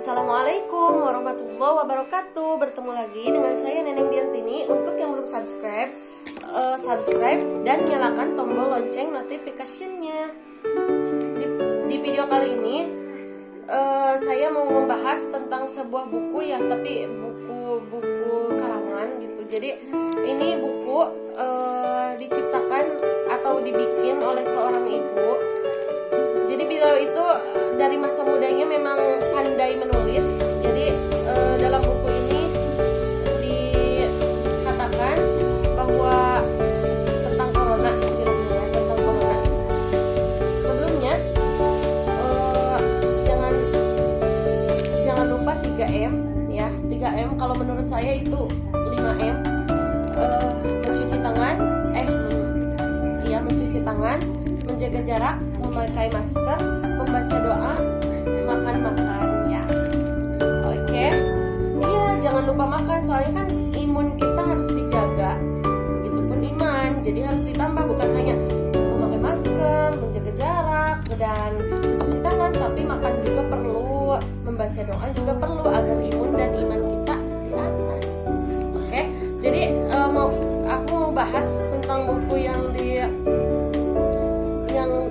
Assalamualaikum warahmatullahi wabarakatuh. Bertemu lagi dengan saya Neneng Diantini. Untuk yang belum subscribe, subscribe dan nyalakan tombol lonceng notification-nya. Di video kali ini saya mau membahas tentang sebuah buku ya, tapi buku karangan gitu. Jadi ini buku diciptakan atau dibikin oleh seorang ibu. Jadi beliau itu dari masa mudanya memang pandai menulis. Jadi dalam buku ini dikatakan bahwa tentang corona, istilahnya ya, tentang corona. Sebelumnya jangan lupa 3M ya. 3M kalau menurut saya itu 5M. Mencuci tangan, menjaga jarak, memakai masker, membaca doa, makan ya. Oke. Iya, jangan lupa makan, soalnya kan imun kita harus dijaga. Begitupun iman, jadi harus ditambah, bukan hanya memakai masker, menjaga jarak dan mencuci tangan, tapi makan juga perlu, membaca doa juga perlu agar imun dan iman kita di atas. Oke. Jadi aku mau bahas tentang buku yang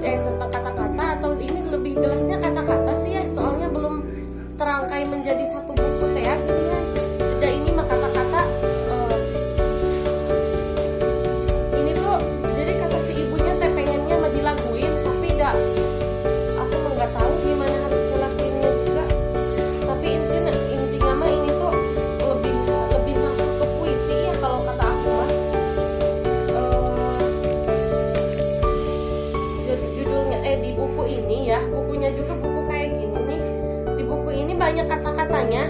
tentang kata-kata, atau ini lebih jelasnya kata-kata sih ya, soalnya belum terangkai menjadi satu buku teh ya, gini kan. Jeda ini mah kata-kata. Ini tuh jadi kata si ibunya teh pengennya mah dilaguin, tapi aku mah nggak tahu gimana harus ngelakuinnya juga. Tapi intinya mah ini tuh lebih masuk ke puisi ya kalau kata aku mah. Di buku ini ya, bukunya juga buku kayak gini nih. Di buku ini banyak kata-katanya,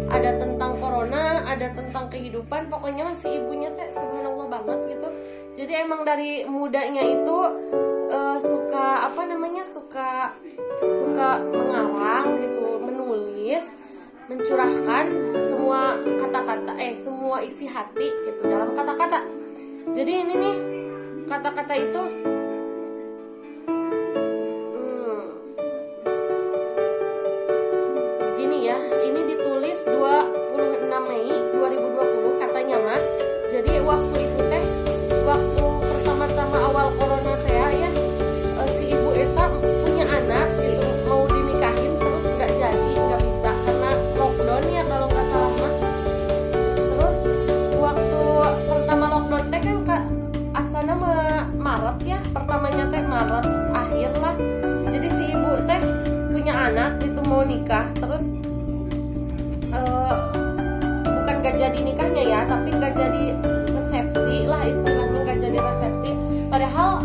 ada tentang corona, ada tentang kehidupan, pokoknya masih ibunya teh subhanallah banget gitu. Jadi emang dari mudanya itu suka mengarang gitu, menulis, mencurahkan semua kata-kata, semua isi hati gitu dalam kata-kata. Jadi ini nih kata-kata itu ini ditulis 26 Mei 2020 katanya mah. Jadi waktu itu teh, waktu pertama-tama awal corona teh ya, si ibu eta punya anak gitu, mau dinikahin terus nggak bisa karena lockdown ya kalau nggak salah mah. Terus waktu pertama lockdown teh kan asana Maret ya, pertamanya teh Maret akhir lah. Jadi si ibu teh punya anak gitu, mau nikah, terus bukan gak jadi nikahnya ya, tapi gak jadi resepsi lah istilahnya, gak jadi resepsi. Padahal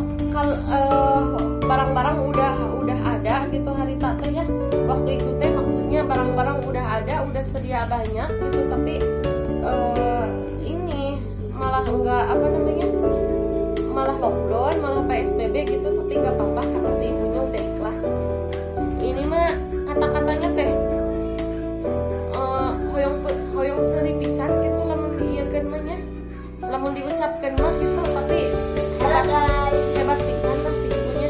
barang-barang udah ada gitu hari tante ya. Waktu itu teh maksudnya barang-barang udah ada, udah sedia banyak gitu, tapi ini malah malah lockdown, malah PSBB gitu. Tapi gak apa-apa, kata si ibunya udah ikhlas. Ini mah kata-katanya teh hoyong seri pisan gitu, lamun diieukeun mah nya, lamun diucapkeun mah gitu, tapi hebat pisan lah si ibunya.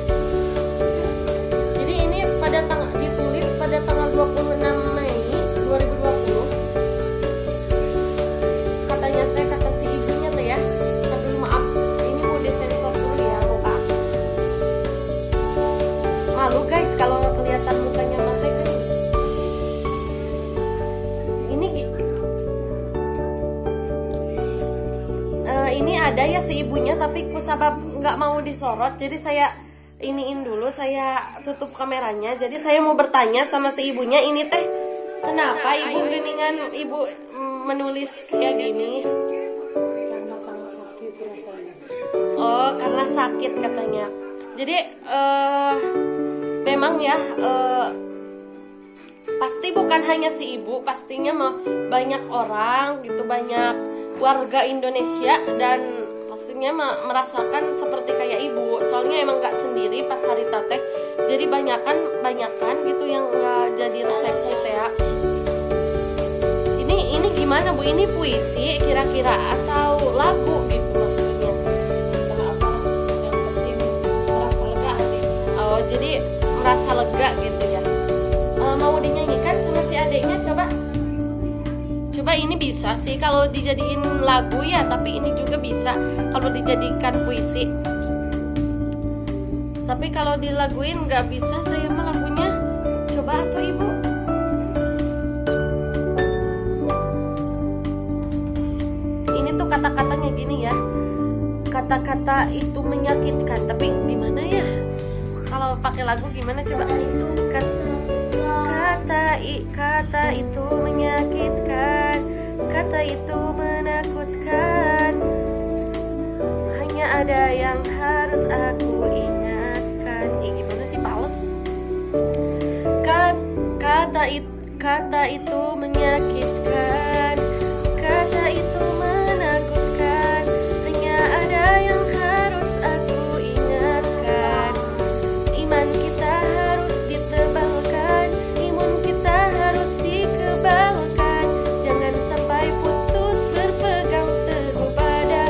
Jadi ini ditulis pada tanggal 26 Mei 2020. Katanya teh, kata si ibunya teh ya. Tapi maaf, ini mau disensor dulu ya muka. Malu guys kalau kelihatan mukanya mah teh kan. Ini ada ya si ibunya, tapi kusabab nggak mau disorot, jadi saya iniin dulu, saya tutup kameranya. Jadi saya mau bertanya sama si ibunya, ini teh kenapa ibu geningan ibu menulis kayak gini? Karena sangat sakit rasanya. Oh, karena sakit katanya. Jadi memang ya, pasti bukan hanya si ibu, pastinya mah banyak orang gitu, banyak warga Indonesia, dan pastinya merasakan seperti kayak ibu. Soalnya emang nggak sendiri pas hari teh, jadi banyakan gitu yang nggak jadi resepsi teh ya. Ini gimana Bu? Ini puisi kira-kira atau lagu gitu maksudnya? Apa yang penting merasa lega hatinya. Oh, jadi merasa lega gitu ya. Mau dinyanyikan sama si adiknya? bisa sih kalau dijadiin lagu ya, tapi ini juga bisa kalau dijadikan puisi. Tapi kalau dilaguin nggak bisa saya mah lagunya. Coba atau ibu? Ini tuh kata-katanya gini ya. Kata-kata itu menyakitkan, tapi gimana ya? Kalau pakai lagu gimana coba? Kata itu menyakitkan, kata itu menakutkan. Hanya ada yang harus aku ingatkan. Gimana sih Paus? Kata itu menyakitkan, kata itu menakutkan. Hanya ada yang harus aku ingatkan. Iman kita harus ditebalkan, imun kita harus dikebalkan. Jangan sampai putus berpegang teguh pada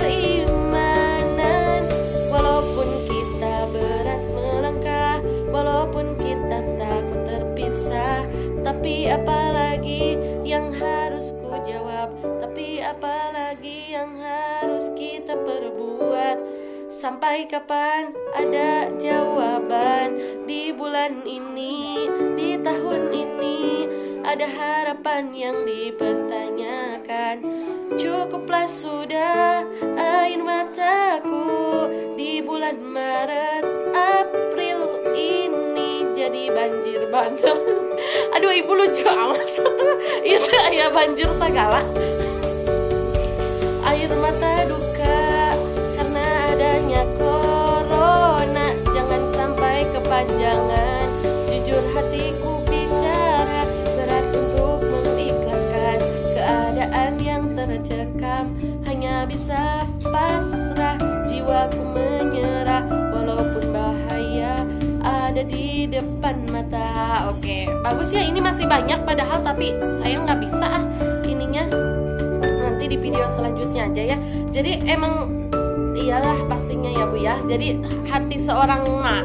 keimanan. Walaupun kita berat melangkah, walaupun kita takut terpisah, tapi apalagi yang harus ku jawab, tapi apalagi yang harus kita perbuat. Sampai kapan ada jawaban di bulan ini, di tahun ini? Ada harapan yang dipertanyakan. Cukuplah sudah air mataku di bulan Maret, April ini jadi banjir bandang. Aduh ibu lucu amat. Itu ya banjir segala. Air mata duka karena adanya corona. Jangan sampai kepanjangan. Jujur hatiku bicara, berat untuk mengikhlaskan keadaan yang tercekam. Hanya bisa pasrah, jiwaku menyerah. Walaupun bahaya ada di depan mata. Oke, bagus ya, ini masih banyak padahal, tapi saya nggak bisa ininya. Nanti di video selanjutnya aja ya. Jadi emang iyalah pastinya ya Bu ya. Jadi hati seorang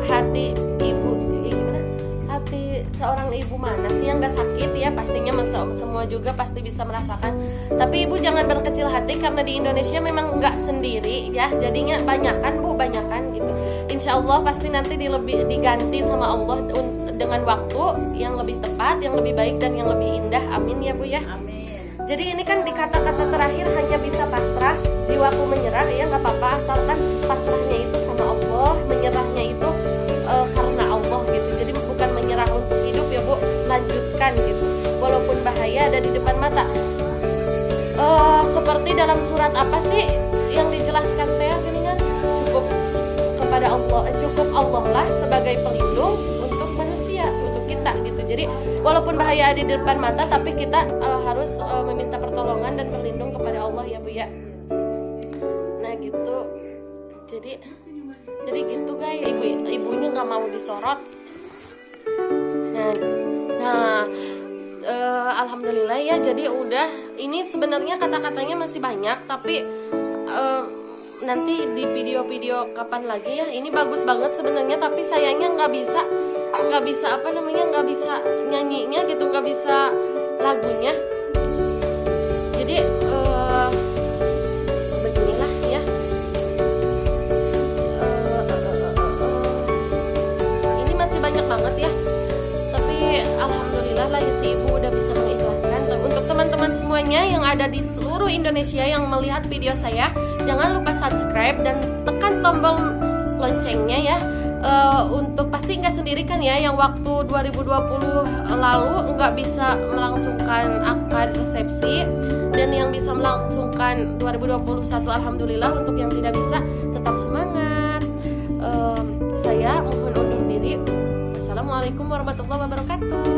hati ibu gimana? Hati seorang ibu mana sih yang nggak sakit ya? Pastinya semua juga pasti bisa merasakan. Tapi ibu jangan berkecil hati karena di Indonesia memang nggak sendiri ya. Jadinya banyakan Bu, banyakan gitu. Insya Allah pasti nanti diganti sama Allah dengan waktu yang lebih tepat, yang lebih baik dan yang lebih indah. Amin ya Bu ya. Amin. Jadi ini kan di kata-kata terakhir hanya bisa pasrah, jiwaku menyerah ya nggak apa-apa, asalkan pasrahnya itu sama Allah, menyerahnya itu karena Allah gitu. Jadi bukan menyerah untuk hidup ya Bu, lanjutkan gitu. Walaupun bahaya ada di depan mata. Seperti dalam surat apa sih yang dijelaskan teh gini kan? Cukup kepada Allah, cukup Allah lah sebagai pelindung untuk manusia, untuk kita gitu. Jadi walaupun bahaya ada di depan mata, tapi kita harus meminta pertolongan dan berlindung kepada Allah ya Bu ya. Nah gitu. Jadi gitu guys, ibunya nggak mau disorot. Nah, alhamdulillah ya. Jadi udah, ini sebenarnya kata-katanya masih banyak, tapi nanti di video-video kapan lagi ya. Ini bagus banget sebenarnya, tapi sayangnya nggak bisa nggak bisa nyanyinya gitu, nggak bisa lagunya. Jadi beginilah ya. Ini masih banyak banget ya, tapi alhamdulillah lah ya, si ibu udah bisa mengikhlaskan. Untuk teman-teman semuanya yang ada di seluruh Indonesia yang melihat video saya, jangan lupa subscribe dan tekan tombol loncengnya ya. Untuk pasti nggak sendiri kan ya, yang waktu 2020 lalu nggak bisa melangsungkan akad resepsi, dan yang bisa melangsungkan 2021 alhamdulillah. Untuk yang tidak bisa, tetap semangat. Saya mohon undur diri. Assalamualaikum warahmatullahi wabarakatuh.